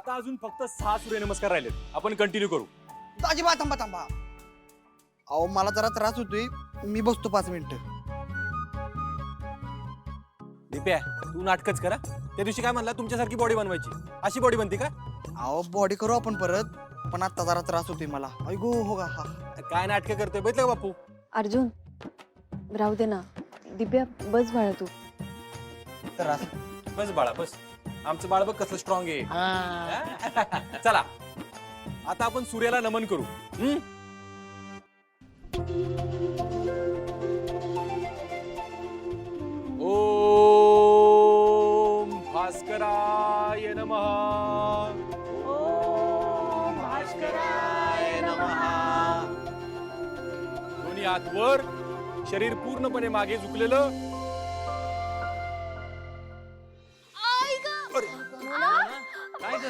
आता अजून फक्त 6 सूर्यनमस्कार राहिलेत. आपण कंटिन्यू करू. अजिबात थांबा थांबा. अहो मला जरा त्रास होतोय, मी बसतो 5 मिनिटं. दिप्या तू नाटकच करा. त्या दिवशी काय म्हणला तुमच्यासारखी बॉडी बनवायची, अशी बॉडी बनते का? अहो बॉडी करू आपण परत, पण आता जरा त्रास होतोय मला. ऐगो हो का हा. काय नाटकं करतोय बघितलं का बापू? अर्जुन राहू दे ना. दिव्या बस बाळा तू. त्रास. बस बाळा बस. आमचं बाळ बघ कसं स्ट्रॉंग आहे. चला आता आपण सूर्याला नमन करू. ओम भास्कराय नमः. ओम भास्कराय नमः. दोन्ही हात वर, शरीर पूर्णपणे मागे झुकलेलं.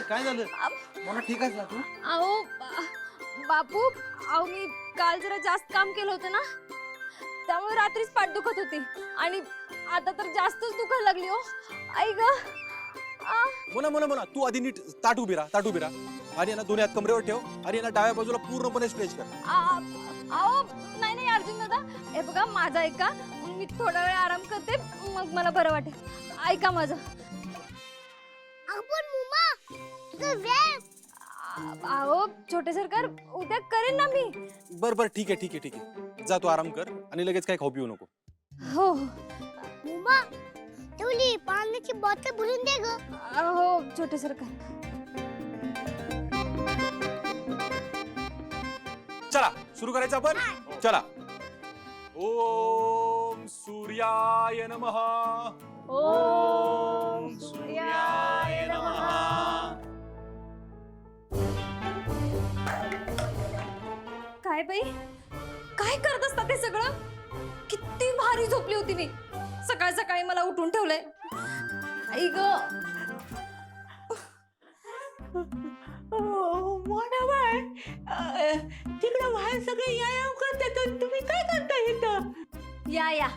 काय झालं? मला ठीक आहे तू? अहो बापू, अहो मी काल जरा जास्त काम केलं होतं ना, त्यामुळे रात्रीच पाठ दुखत होती आणि आता तर जास्तच दुखायला लागली हो. आई ग. मोना तू आधी नीट ताट उभी राहा. आणि ना दोन्ही हात कमरेवर ठेव आणि ना डाव्या बाजूला पूर्णपणे स्ट्रेच कर. अहो नाही अर्जुन दादा, हे बघा माझा ऐका, मी थोडा वेळ आराम करते, मग मला बरं वाटेल. ऐका माझं. अहो छोटे सरकार, उद्या करेन ना मी. बर ठीक आहे. जा तू आराम कर आणि लगेच काय खाऊ पिऊ नको. हो मुमा, तेवढी पाण्याची बॉटल भरून दे ग. हो छोटे सरकार. चला सुरू करायचं आपण. चला. ओम सूर्याय नमः. ओम सूर्याय नमः. काय बाई, काय करत असता ते सगळं? किती भारी झोपली होती मी. सकाळ सकाळी मला उठून ठेवलंय. आई ग. मोना बाय, तिकडं बाहेर सगळे व्यायाम करतात, तुम्ही काय करता इथं? या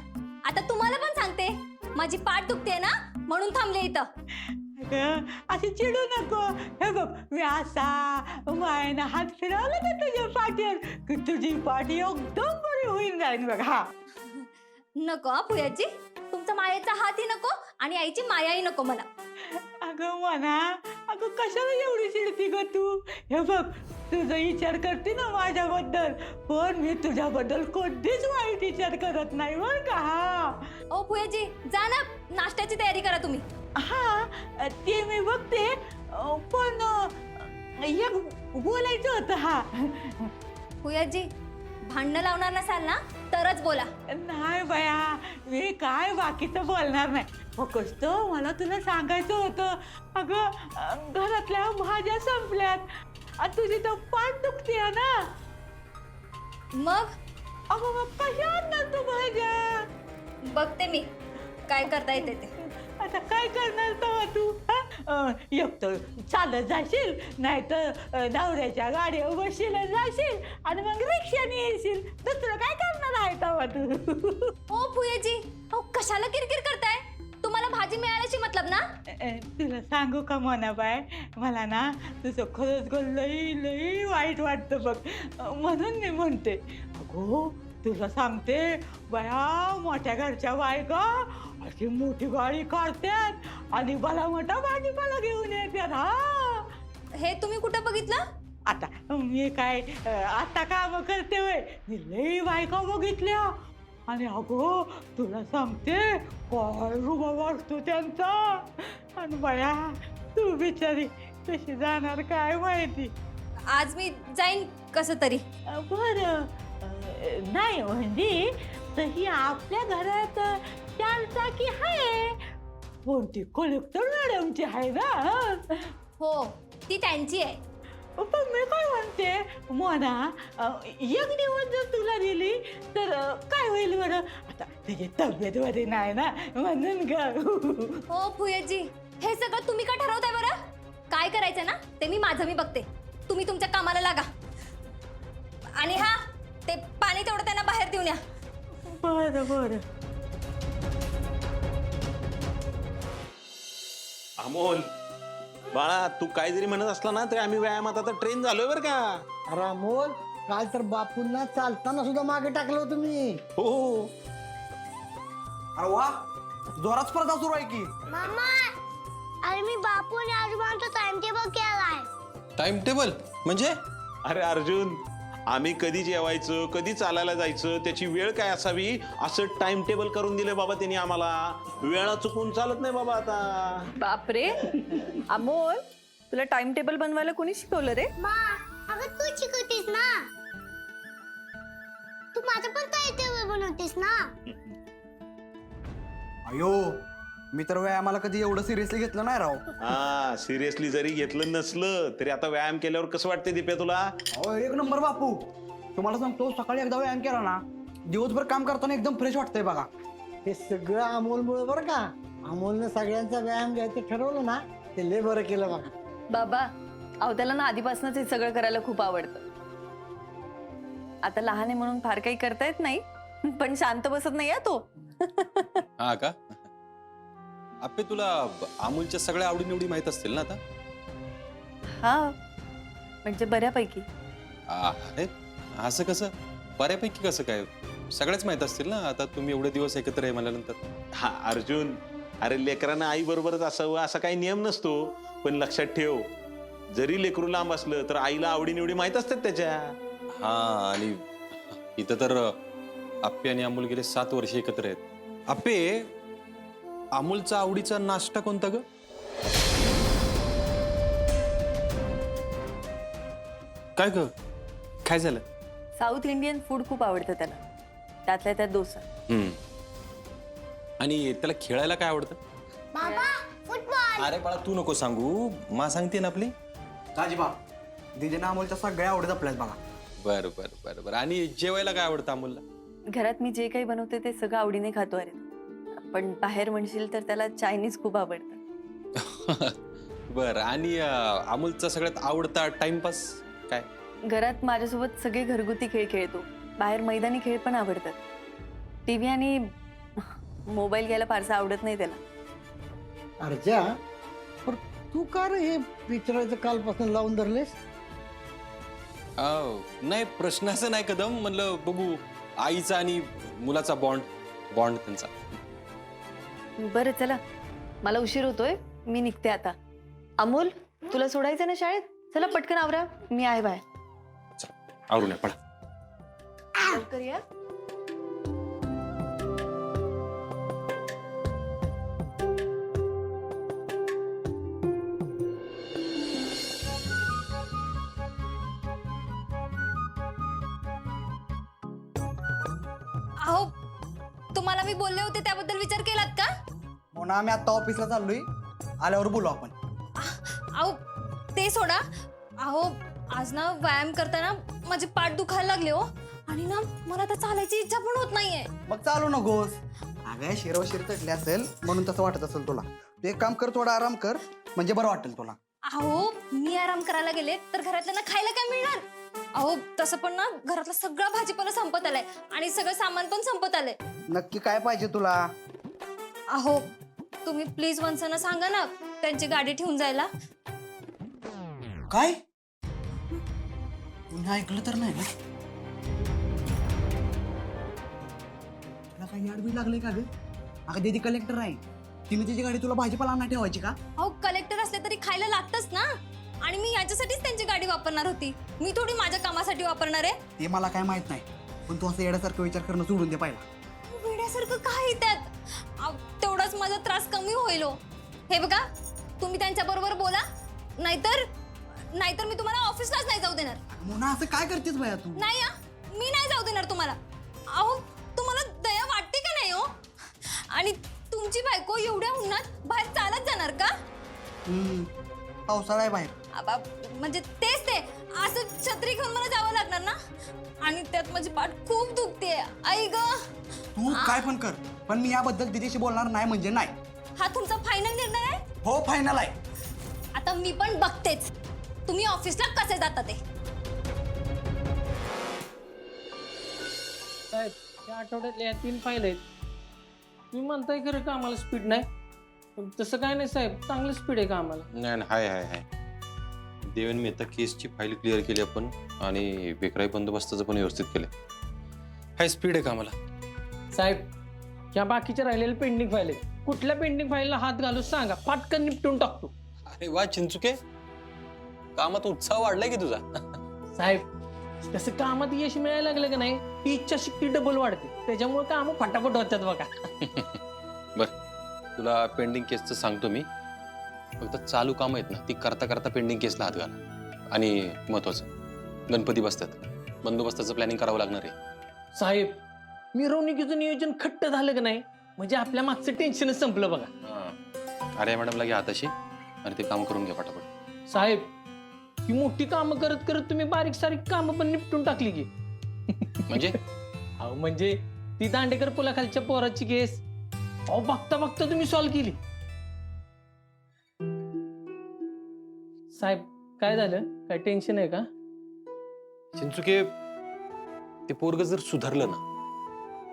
आता तुम्हाला पण सांगते, माझी पाठ दुखते ना म्हणून थांबले इथं. अगं, अशी चिडू नको. हे बघ, मी असा मायना हात फिरवला ना तुझ्या पाठीवर की तुझी पाठी एकदम बरी होईल जाईल बघ. हा नको पुयाची, तुमचा मायेचा हातही नको आणि आईची मायाही नको मला. अगं म्हणा, अगं कशाला एवढी चिडती ग तू? हे बघ, तुझा विचार करते ना माझ्याबद्दल, पण मी तुझ्याबद्दल कधीच वाईट विचार करत नाही बर का. हा ओ पुयाजी, जा ना, नाश्त्याची तयारी करा तुम्ही. हा ते मी बघते, पण एक बोलायचं होतं. हा पुयाजी, भांडणं लावणार नसाल ना तरच बोला. नाही बया, मी काय बाकीचं बोलणार नाही. फक्त मला तुला सांगायचं होतं, अगं घरातल्या भाज्या संपल्यात आणि तुझी तर पाठ दुखते ना. मग अगं मग कशा आणणार तू भाज्या? बघते मी काय करता येते ते. आता काय करणार तेव्हा तू? एक तर चालत जाशील, नाहीतर नवऱ्याच्या गाडीवर बसशील जाशील आणि मग रिक्षाने येशील. दुसरं काय करणार आहे तेव्हा तू? ओ पुयाजी, अहो कशाला किरकिर करताय? तुम्हाला भाजी मिळाल्याची मतलब ना. तुला सांगू का मोनाबाई, मला ना तुझं खरंच ग लई वाईट वाटतं बघ, म्हणून मी म्हणते. अगो तुला सांगते बया, मोठ्या घरच्या बायका अशी मोठी गाडी काढतात आणि मला मोठा भाजीपाला घेऊन येतात. हा हे तुम्ही कुठं बघितलं? आता मी काय आता काम करते वय, मी लई बायका बघितल्या आणि अगो तुला सांगते काय रुबाब असतो त्यांचा. आणि बया तू बिचारी कशी जाणार काय माहिती. आज मी जाईन कसं तरी. बरं, नाही म्हणजे तशी आपल्या घरात 4 चाकी आहे, पण ती कलेक्टर मॅडमची आहे ना. हो ती त्यांची आहे. पण मी काय म्हणते मोना, एक दिवस जर तुला दिली तर काय होईल बरं? आता तुझी तब्येत बरी नाही ना म्हणून ग. हो फुयेजी, हे सगळं तुम्ही का ठरवताय बरं? काय करायचं ना ते मी बघते. तुम्ही तुमच्या कामाला लागा. आणि हा, ते पाणी तेवढं त्यांना बाहेर देऊन या. बरं. अमोल, बाळा तू काय जरी म्हणत असला ना तरी आम्ही व्यायामात आता ट्रेन झालोय बरं का. अरे अमोल, काल तर बापूंना चालताना सुद्धा मागे टाकलं होतं मी. हो अरे वा, जोरात स्पर्धा सुरू आहे की. मामा अरे मी बापू आणि आजोबांचा टाइम टेबल केलाय. टाइम टेबल म्हणजे? अरे अर्जुन, आम्ही कधी जेवायचं कधी चालायला जायचं त्याची वेळ काय असावी असं टाइम टेबल करून दिलं बाबा त्यांनी आम्हाला. वेळा चुकून चालत नाही बाबा आता. बापरे अमोल, तुला टाइम टेबल बनवायला कोणी शिकवलं रे? मा अगं तू शिकवतेस ना, तू माझं पण टाइम टेबल बनवतेस ना. अयो, मी तर व्यायामाला कधी एवढं सिरियसली घेतलं नाही राव. हा सिरियसली जरी घेतलं नसलं तरी आता व्यायाम केल्यावर कसं वाटतंय दिप्या तुला? अहो एक नंबर बापू. तुम्हाला सांगतो, सकाळी एकदा व्यायाम केला ना, दिवसभर काम करताना एकदम फ्रेश वाटतंय बघा. हे सगळं अमोलमुळे बरं का. अमोलनं सगळ्यांचा व्यायाम घ्यायचं ठरवलं ना, ते लय बरं केलं बघा. बाबा, अहो त्याला ना आधीपासूनच हे सगळं करायला खूप आवडतं. आता लहान आहे म्हणून फार काही करता येत नाही, पण शांत बसत नाही तो. हा का? आपे तुला अमूलच्या सगळ्या आवडीनिवडी माहित असतील ना आता? हा म्हणजे बऱ्यापैकी. अरे असं कसं बऱ्यापैकी कसं काय? सगळ्याच माहित असतील ना आता, तुम्ही एवढे दिवस एकत्र आहे म्हणल्यानंतर. हा अर्जुन, अरे लेकरांना आई बरोबरच असावं असा काही नियम नसतो. पण लक्षात ठेव, जरी लेकरू लांब असलं तर आईला आवडीनिवडी माहित असतात त्याच्या. हा, आणि इथं तर आप्पे आणि अमोल गेले 7 वर्ष एकत्र आहेत. आप्पे, अमोलचा आवडीचा नाश्ता कोणता ग? काय ग, काय झालं? साऊथ इंडियन फूड खूप आवडतं त्याला, त्यातल्या त्यात डोसा. आणि त्याला खेळायला काय आवडतं? बाबा फुटबॉल. अरे बाळा तू नको सांगू, मा सांगते ना आपली. राजीबा, दीदीने अमोलच्या सगळ्या आवडीत आपल्याच बघा. बर बर बर बर. आणि जेवायला काय आवडतं अमोलला? घरात मी जे काही बनवते ते सगळं आवडीने खातो. अरे पण बाहेर म्हणशील तर त्याला चायनीज खूप आवडतं. बर. आणि अमोलचा सगळ्यात आवडता टाइमपास काय? घरात माझ्यासोबत सगळे घरगुती खेळ खेळतो. बाहेर मैदानी खेळ पण आवडतात. टीव्ही आणि मोबाईल घ्यायला फारसा आवडत नाही त्याला. अर्जा, पण तू का रे हे पिक्चराचं कालपासून लावून धरलेस? नाही, प्रश्न असं नाही कदम. म्हणलं बघू आईचा आणि मुलाचा बॉन्ड त्यांचा. बरं चला, मला उशीर होतोय, मी निघते आता. अमोल, तुला सोडायचं ना शाळेत? चला पटकन आवरा, मी आहे बाहेर. आवरून पडा. लवकर या. अहो तुम्हाला मी बोलले होते त्याबद्दल विचार केलात का? हो ना, आम्ही आता ऑफिसला चाललोय, आल्यावर बोलू आपण. अहो ते सोडा. अहो आज ना व्यायाम करताना माझी पाठ दुखायला लागले हो, आणि ना मला आता चालायची इच्छा पण होत नाहीये. मग चालू नकोस. अगं शिरवशिर चढली असेल म्हणून तसं वाटत असेल तुला. तू एक काम कर, थोडा आराम कर, म्हणजे बरं वाटेल तुला. अहो मी आराम करायला गेले तर घरातल्यांना खायला काय मिळणार? अहो तसं पण ना घरातला सगळा भाजीपाला संपत आलाय आणि सगळं सामान पण संपत आलंय. नक्की काय पाहिजे तुला? अहो तुम्ही प्लीज वंसांना सांगा ना त्यांची गाडी ठेवून जायला. काय? तुम्ही ऐकलं तर नाही ना? तुला काही याडबी लागले का ग? अगं दीदी कलेक्टर आहे, तिने तिची गाडी तुला भाजीपाला आणा ठेवायची का? अहो कलेक्टर असले तरी खायला लागतच ना, आणि मी याच्यासाठीच त्यांची गाडी वापरणार होती. मी थोडी माझ्या कामासाठी वापरणार आहे. ते मला काय माहित नाही, पण तू असं येण्यासारखं विचार करणं सोडून दे पहिला. वेड्यासारखं काय त्यात? तेवढाच माझा त्रास कमी होईल. हे बघा, तुम्ही त्यांच्या बरोबर बोला, नाहीतर मी तुम्हाला ऑफिसलाच नाही जाऊ देणार. मोना असं काय करतेस बाया तू? नाही मी नाही जाऊ देणार तुम्हाला. अहो तुम्हाला दया वाटते का नाही हो? आणि तुमची बायको एवढ्या उन्हात बाहेर चालत जाणार का? पावसाळा आहे बाहेर. म्हणजे तेच ते, असं छत्री घेऊन मला जावं लागणार ना, आणि त्यात माझी पाठ खूप दुखते. आई ग, तू काय पण कर, पण मी याबद्दल दीदीशी बोलणार नाही म्हणजे नाही. हा तुमचा फायनल निर्णय आहे? हो फायनल आहे. आता मी पण बघतेच तुम्ही ऑफिसला कसे जाता ते. त्या आठवड्यातल्या 3 फाईल आहेत. तुम्ही म्हणताय खरं का आम्हाला स्पीड नाही? तसं काय नाही साहेब, चांगलं स्पीड आहे का आम्हाला? नाही नाही, हाय हाय हाय. देवेन मेहता केसची फाईल क्लिअर केली आपण आणि विक्राई बंदोबस्ताचं पण व्यवस्थित केलं. हाय स्पीड आहे का आम्हाला? साहेब, ह्या बाकीच्या राहिलेल्या पेंडिंग फाईल आहेत. कुठल्या पेंडिंग फाईलला हात घालून सांगा, फाटकन निपटून टाकतो. अरे वा चिंचुके, कामात उत्साह वाढलाय की तुझा. साहेब, तसं कामात यश मिळायला लागलं का नाही, ती इच्छाशक्ती डबल वाढते. त्याच्यामुळे कामं फटाफट होतात बघा. बर, तुला पेंडिंग केसचं सांगतो मी. फक्त चालू कामं आहेत ना, ती करता करता पेंडिंग केसला हात घाल. आणि महत्वाचं, गणपती बसतात, बंदोबस्ताचं प्लॅनिंग करावं लागणार आहे. साहेब, मिरवणुकीचं नियोजन खट्ट झालं का नाही, म्हणजे आपल्या मागचं टेन्शनच संपलं बघा. अरे मॅडमला घ्या हाताशी आणि ते काम करून घ्या फटाफट. साहेब, ही मोठी कामं करत करत तुम्ही बारीक सारीक कामं पण निपटून टाकली की. म्हणजे अहो म्हणजे ती दांडेकर पुलाखालच्या पोराची केस अहो बघता बघता तुम्ही सॉल्व्ह केली. साहेब, काय झालं? काय टेन्शन आहे का? चिंचुके, ते पोरग जर सुधारलं ना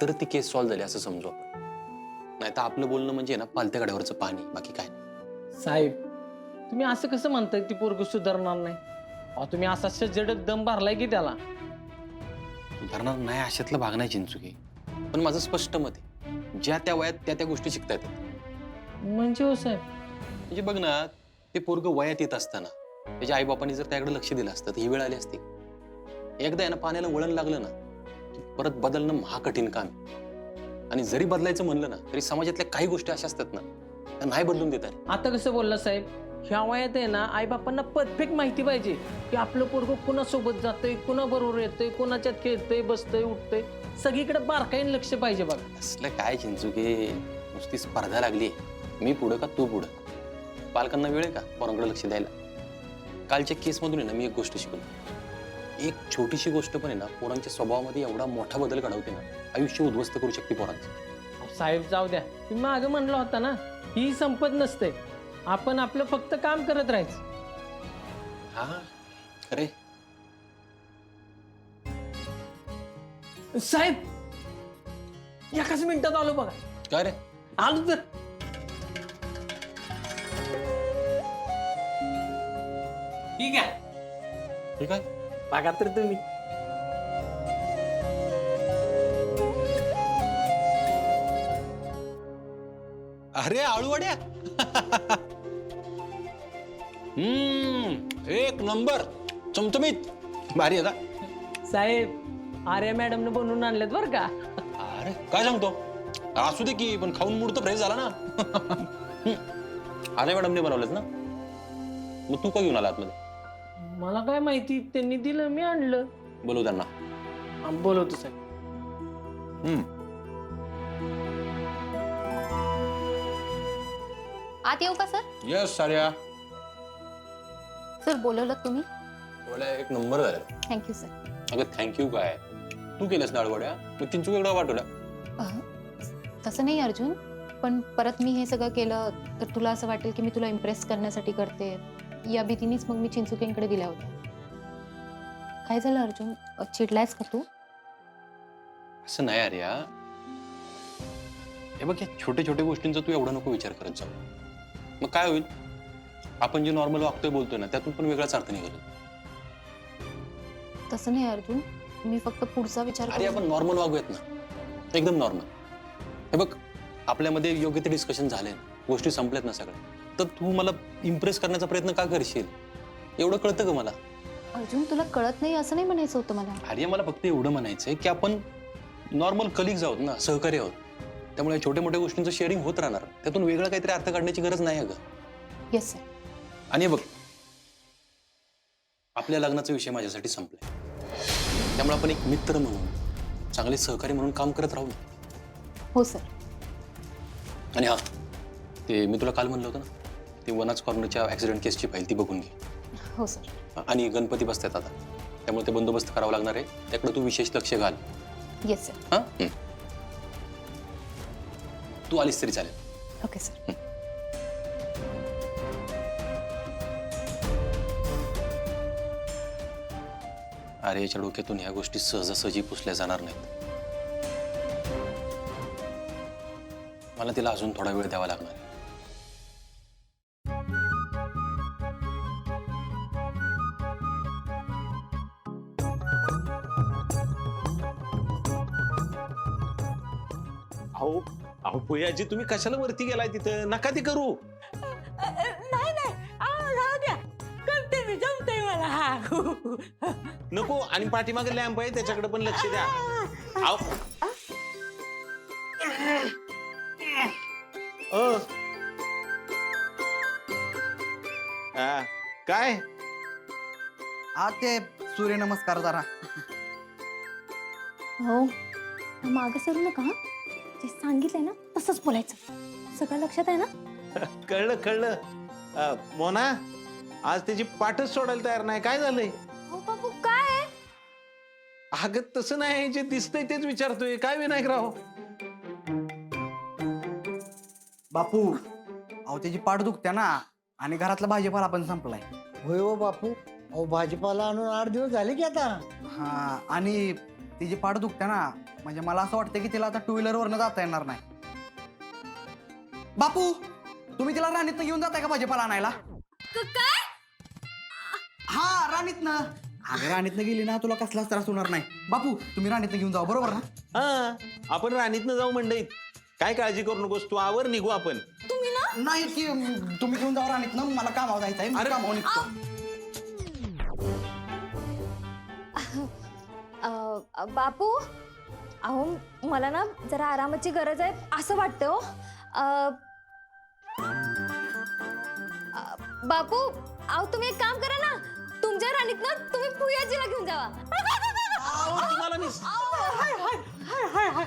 तर ती केस सॉल्व्ह झाली असं समजू आपण. नाही तर आपलं बोलणं म्हणजे ना पालत्या गाड्यावरचं पाणी, बाकी काय नाही. साहेब, तुम्ही असं कसं म्हणताय ती पोरग सुधारणार नाही? अहो तुम्ही असा सज्जडत दम भरलाय की त्याला. सुधारणार नाही अशातला भाग नाही चिंचुके, पण माझं स्पष्ट मत आहे, ज्या त्या वयात त्या त्या गोष्टी शिकता येतात. म्हणजे हो साहेब, म्हणजे बघ ना, ते पोरग वयात येत असताना त्याच्या आईबापांनी जर त्याकडे लक्ष दिलं असतं तर ही वेळ आली असती. एकदा आहे ना पाण्याला वळण लागलं ना की परत बदलणं महाकठीण काम आहे. आणि जरी बदलायचं म्हणलं ना तरी समाजातल्या काही गोष्टी अशा असतात ना त्या नाही बदलून देतात. आता कसं बोलला साहेब, ह्या वयात आहे ना आईबापांना परफेक्ट माहिती पाहिजे की आपलं पोरग कुणासोबत जातंय, कुणाबरोबर येतंय, कुणाच्यात खेळतंय, बसतंय, उठतंय, सगळीकडे बारकाईने लक्ष पाहिजे बघा. असलं काय चिंचुके, नुसती स्पर्धा लागली, मी पुढं का तू पुढं. पालकांना वेळ आहे का पोरांकडे लक्ष द्यायला? कालच्या केसमधून आहे ना मी एक गोष्ट शिकलो. एक छोटीशी गोष्ट पण आहे ना पोरांच्या स्वभावामध्ये एवढा मोठा बदल घडवते ना, आयुष्य उद्ध्वस्त करू शकते पोरांचं. अहो साहेब, जाऊ द्या, तुम्ही मागे म्हणला होता ना ही संपत नसते, आपण आपलं फक्त काम करत राहायचं. हा अरे साहेब, एकाच मिनिटात आलो बघा. काय रे? आलो तर. ठीक आहे, ठीक आहे. बघा तर तुम्ही. अरे आळूवड्या. एक नंबर, चमचमीत, भारी आहे ना. साहेब, आर्या मॅडमने बनवून आणलेत बरं का. अरे काय सांगतो, असू दे की, पण खाऊन मूड तर फ्रेश झाला ना. आर्या मॅडमने बनवलेत ना, मग तू का घेऊन आला आतमध्ये? मला काय माहिती, त्यांनी दिलं, मी आणलं. बोलू त्यांना. बोलवतो साहेब. आत येऊ का सर? येस साऱ्या. सर बोलवलं तुम्ही? एक नंबर झाला. Thank you sir. अगं थँक्यू काय, तू केलंस डाळवड्या, मग चिंचू वेगळं वाटवलं. तसं नाही अर्जुन, पण परत मी हे सगळं केलं तर तुला असं वाटेल की मी तुला इम्प्रेस करण्यासाठी करते, या भीतीनेच मग मी चिंचुकेंकडे दिल्या होत्या. काय झालं अर्जुन, चिडलायस का तू? असं नाही अरे. हे बघ, या छोट्या छोट्या गोष्टींचा तू एवढा नको विचार करत जाऊ. मग काय होईल, आपण जे नॉर्मल वागतोय बोलतोय ना त्यातून पण वेगळाच अर्थ निघतो. तसं नाही अर्जुन, मी फक्त पुढचा विचार अरे आपण नॉर्मल वागूयात ना, एकदम नॉर्मल. हे बघ, आपल्यामध्ये योग्य ते डिस्कशन झाले, गोष्टी संपल्यात ना सगळ्या, तर तू मला इम्प्रेस करण्याचा प्रयत्न का करशील? एवढं कळतं का मला? अर्जुन, तुला कळत नाही असं नाही म्हणायचं होतं मला. अरे मला फक्त एवढं म्हणायचंय की आपण नॉर्मल कलिग्स आहोत ना, सहकारी आहोत. त्यामुळे छोट्या मोठ्या गोष्टींचं शेअरिंग होत राहणार, त्यातून वेगळा काहीतरी अर्थ काढण्याची गरज नाही अगं. Yes sir. आणि बघ, आपल्या लग्नाचा विषय माझ्यासाठी संपलाय, त्यामुळे आपण एक मित्र म्हणून, चांगले सहकारी म्हणून काम करत राहू. हो सर. आणि हा, ते मी तुला काल म्हणलं होतं ना, ते वनाज कॉर्नरच्या ऍक्सिडेंट केसची फाईल ती बघून घे. हो सर. आणि गणपती बसतात आता, त्यामुळे ते बंदोबस्त करावा लागणार आहे, त्याकडे तू विशेष लक्ष घाल. Yes sir. हा, तू आलीस तरी चालेल. Okay sir. अरे याच्या डोक्यातून ह्या गोष्टी सहजासहजी पुसल्या जाणार नाहीत. मला तिला अजून थोडा वेळ द्यावा लागणार आहे. अहो अहो भुयाजी तुम्ही कशाला वरती गेलाय तिथं? नका ते करू. नाही नाही राहू द्या, करते मी, जमतंय मला. हा नको. आणि पाठीमागे लॅम्प आहे त्याच्याकडे पण लक्ष द्या. अहो. काय हा ते सूर्यनमस्कार जरा. हो मागं सरू नका हा. जे सांगितलंय ना तसंच बोलायचं. सगळं लक्षात आहे ना? कळलं कळलं. मोना आज त्याची पाठच सोडायला तयार नाही. काय झालंय? हो बापू काय? अगं तसं नाही, जे दिसतंय तेच विचारतोय. काय विनायकराव? बापू अहो त्याची पाठ दुखत्या ना, आणि घरातला भाजीपाला पण संपलाय. होय हो बापू, अहो भाजीपाला आणून 8 दिवस झाले की आता. हा, आणि तिची पाठ दुखत्या ना, म्हणजे मला असं वाटतं की तिला आता 2 व्हीलर वरनं जाता येणार नाही. बापू तुम्ही तिला राणीतनं घेऊन जाताय का भाजीपाला आणायला? काय? हा राणीतनं. अगं राणीतनं गेली ना तुला कसलाच त्रास होणार नाही. बापू तुम्ही राणीतनं घेऊन जाऊ, बरोबर ना? हा, आपण राणीतनं जाऊ मंडईत. काय काळजी करू नकोस तू. आवर निघू आपण. तुम्ही ना नाही की तुम्ही घेऊन जाऊ राणीतनं, मला कामावर जायचं आहे. अरे, कामावर निघतो. बापू अहो मला ना जरा आरामाची गरज आहे असं वाटतं हो. बापू अहो तुम्ही एक काम करा ना, तुमच्या राणीत ना तुम्ही पुयाजीला घेऊन जावा. तुम्हाला मी हाय हाय हाय हाय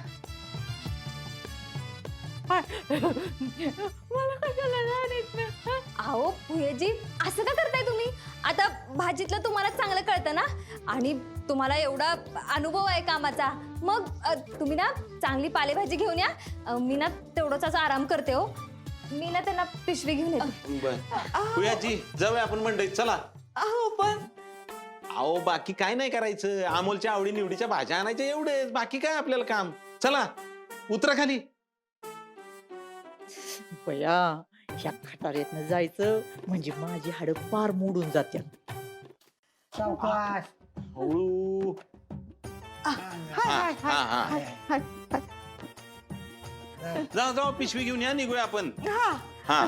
मला कशाला राहत नाही. अहो पुयाजी असं का करताय तुम्ही? आता भाजीतलं तुम्हाला चांगलं कळतं ना, आणि तुम्हाला एवढा अनुभव आहे कामाचा. मग तुम्ही ना चांगली पालेभाजी घेऊन या. मी ना तेवढंच असा आराम करते हो. मी ना त्यांना पिशवी घेऊन येते. भुयाजी जाऊया आपण मंडईत. चला. अहो पण अहो बाकी काय नाही करायचं. अमोलच्या आवडी निवडीच्या भाज्या आणायच्या एवढेच. बाकी काय आपल्याला काम. चला उतरा खाली. बया ह्या खटाऱ्यातनं जायचं म्हणजे माझी हाडं पार मोडून जात्यात. सावकाश. हळू. जाऊ जाऊ पिशवी घेऊन या, निघूया आपण. हा.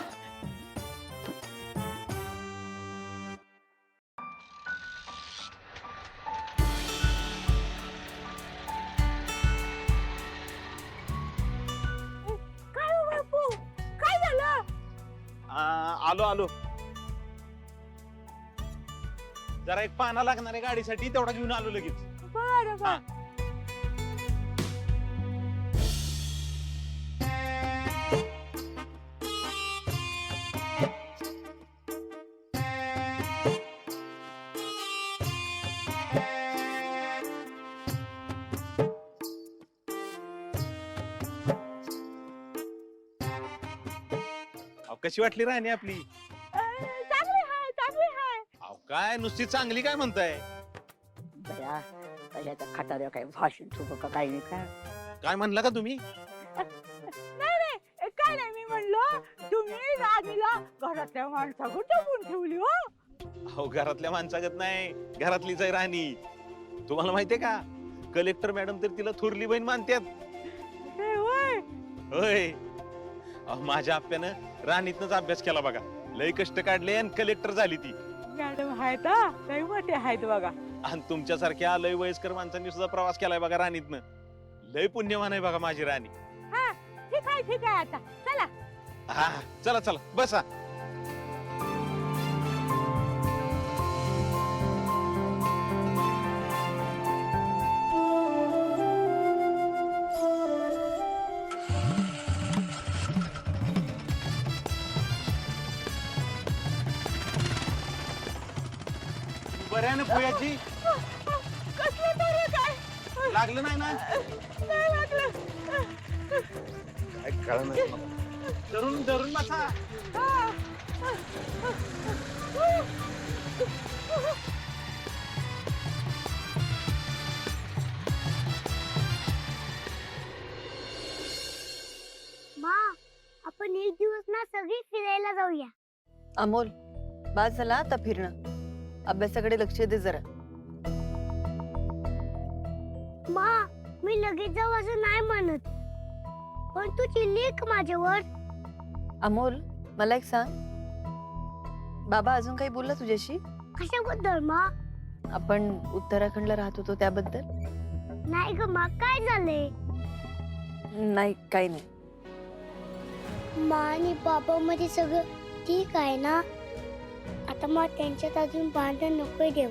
काय हो बापू, काय झालं? आलो आलो. जरा एक पाना लागणार आहे गाडीसाठी, तेवढा घेऊन आलो लगेच. बरं हा. बरं. कशी वाटली राणी आपली? चांगली हाय चांगली हाय. अहो काय नुसती चांगली काय म्हणताय? बया त्याच्या खटाऱ्या काय भाषण सुरू का काही नाही काय. काय म्हणला का तुम्ही? नाही नाही काय नाही, मी म्हणलो तुम्ही राणीला घरातल्या माणसाकडून जपून ठेवली हो. अहो घरातल्या माणसागत नाही, घरातलीच आहे राणी. तुम्हाला माहितीये का, कलेक्टर मॅडम तर तिला थोरली बहीण मानतात. हे होय. होय. अहो माझ्या आप्यानं राणीतनच अभ्यास केला बघा. लय कष्ट काढले आणि कलेक्टर झाली ती. मॅडम आहेत हा, लय मोठे आहेत बघा. आणि तुमच्यासारख्या लय वयस्कर माणसांनी सुद्धा प्रवास केलाय बघा राणीतनं. लय पुण्यवान आहे बघा माझी राणी. हा ठीक आहे आता चला. हा चला चला बसा. बरं आहे ना पुयाची? कसलं तरी काय लागलं नाही ना? नाही लागलं. काय कळलं नाही मला. धरून धरून बसा. मा आपण एक दिवस ना सगळी फिरायला जाऊया. अमोल बास झाला आता फिरणं. अभ्यासाकडे लक्ष दे जरा. मा मी लगेच जाऊ असं नाही म्हणत. पण तू चिडली का माझ्यावर? अमोल मला एक सांग, बाबा अजून काही बोलला तुझ्याशी? कशाबद्दल मा? आपण उत्तराखंडला राहत होतो त्याबद्दल? नाही ग मा, काय झाले? नाही काही नाही. मा आणि बाबा मध्ये सगळं ठीक आहे ना? आता मग त्यांच्यात अजून भांडण नको देऊ.